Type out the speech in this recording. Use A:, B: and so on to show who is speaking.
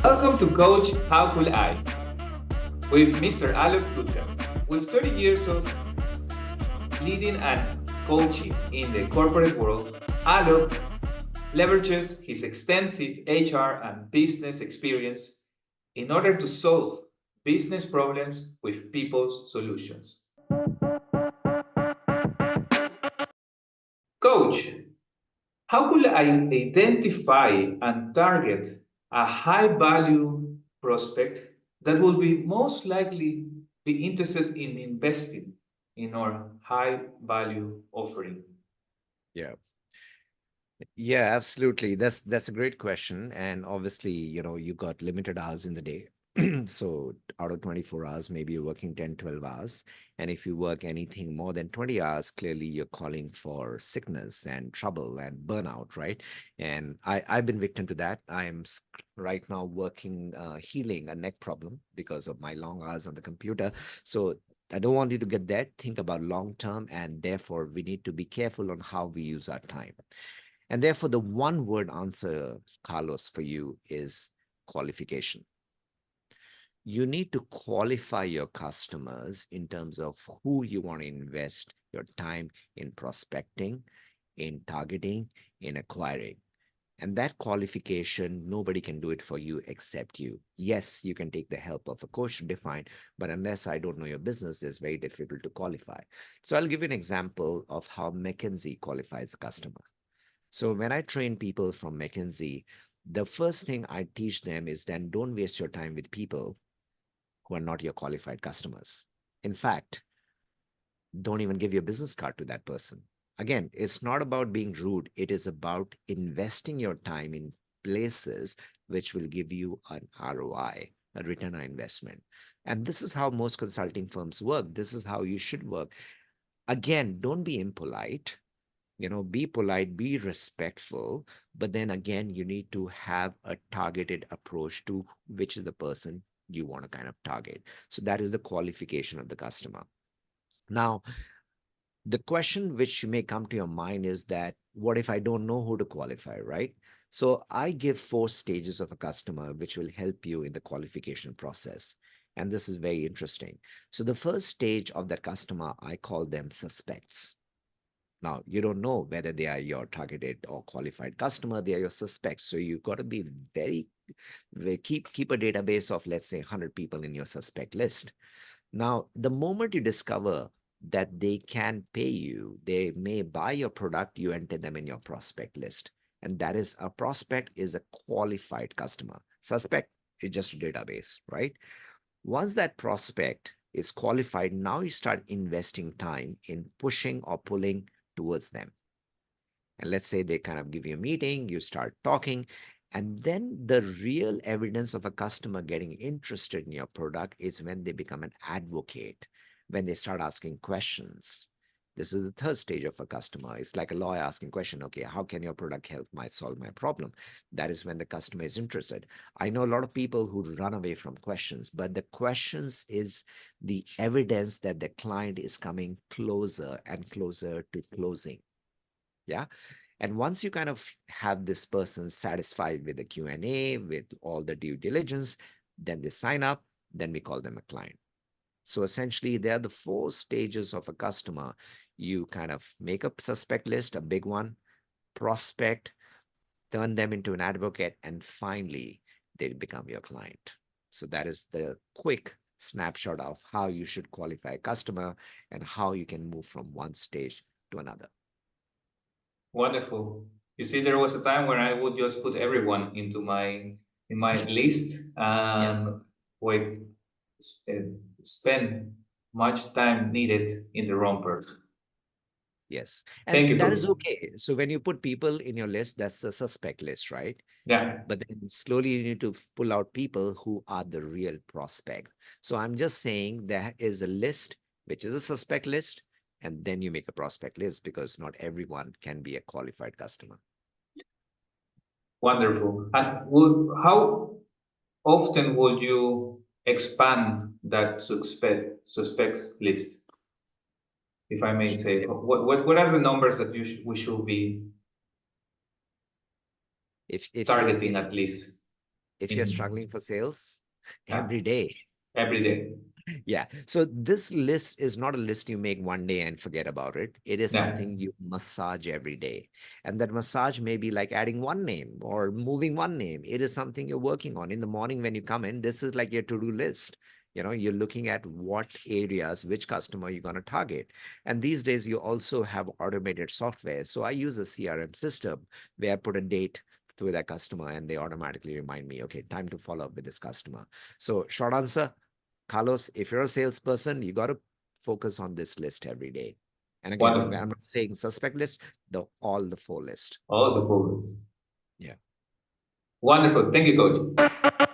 A: Welcome to Coach How Could I with Mr. Aalok Gupta. With 30 years of leading and coaching in the corporate world, Aalok leverages his extensive HR and business experience in order to solve business problems with people's solutions. Coach, how could I identify and target a high value prospect that will be most likely be interested in investing in our high value offering?
B: Yeah. Yeah, absolutely. That's a great question. And obviously, you got limited hours in the day. So out of 24 hours, maybe you're working 10, 12 hours. And if you work anything more than 20 hours, clearly you're calling for sickness and trouble and burnout, right? And I've been victim to that. Right now working, healing a neck problem because of my long hours on the computer. So I don't want you to get that. Think about long term, and therefore we need to be careful on how we use our time. And therefore, the one word answer, Carlos, for you is qualification. You need to qualify your customers in terms of who you want to invest your time in prospecting, in targeting, in acquiring. And that qualification, nobody can do it for you except you. Yes, you can take the help of a coach to define, but unless I don't know your business, it's very difficult to qualify. So I'll give you an example of how McKinsey qualifies a customer. So when I train people from McKinsey, the first thing I teach them is then don't waste your time with people who are not your qualified customers. In fact, don't even give your business card to that person. Again, it's not about being rude. It is about investing your time in places which will give you an ROI, a return on investment. And this is how most consulting firms work. This is how you should work. Again, don't be impolite. Be polite, be respectful, but then again, you need to have a targeted approach to which is the person you want to kind of target. So that is the qualification of the customer. Now, the question which may come to your mind is that what if I don't know who to qualify, right? So I give 4 stages of a customer which will help you in the qualification process. And this is very interesting. So the first stage of that customer, I call them suspects. Now, you don't know whether they are your targeted or qualified customer, they are your suspects. So you've got to be keep a database of, let's say, 100 people in your suspect list. Now, the moment you discover that they can pay you, they may buy your product, you enter them in your prospect list. And that is, a prospect is a qualified customer. Suspect is just a database, right? Once that prospect is qualified, now you start investing time in pushing or pulling towards them. And let's say they kind of give you a meeting, you start talking, and then the real evidence of a customer getting interested in your product is when they become an advocate, when they start asking questions. This is the third stage of a customer. It's like a lawyer asking question, okay, how can your product help solve my problem? That is when the customer is interested. I know a lot of people who run away from questions, but the questions is the evidence that the client is coming closer and closer to closing. Yeah. And once you kind of have this person satisfied with the Q&A, with all the due diligence, then they sign up, then we call them a client. So essentially, they are the 4 stages of a customer. You kind of make a suspect list, a big one, prospect, turn them into an advocate, and finally, they become your client. So that is the quick snapshot of how you should qualify a customer and how you can move from one stage to another.
A: Wonderful. You see, there was a time when I would just put everyone into my list
B: Yes.
A: and wait, spend much time needed in the wrong person.
B: Yes.
A: Thank
B: And
A: you,
B: that
A: coach.
B: is okay. So when you put people in your list, that's the suspect list, right?
A: Yeah,
B: But then slowly you need to pull out people who are the real prospect. So I'm just saying there is a list, which is a suspect list, and then you make a prospect list because not everyone can be a qualified customer.
A: wonderful. And how often would you expand that suspects list, if I may say? What are the numbers that we should be
B: If you
A: targeting
B: if
A: at least?
B: if you're struggling for sales,
A: Yeah.
B: every day.
A: Every day.
B: Yeah. So this list is not a list you make one day and forget about it. It is
A: Yeah.
B: something you massage every day. And that massage may be like adding one name or moving one name. It is something you're working on. In the morning when you come in, this is like your to-do list. You're looking at what areas, which customer you're going to target. And these days you also have automated software. So I use a CRM system where I put a date to that customer and they automatically remind me, okay, time to follow up with this customer. So short answer, Carlos, if you're a salesperson, you got to focus on this list every day. And again,
A: Wonderful.
B: I'm not saying suspect list, all the full list.
A: All the focus.
B: Yeah.
A: Wonderful. Thank you, coach.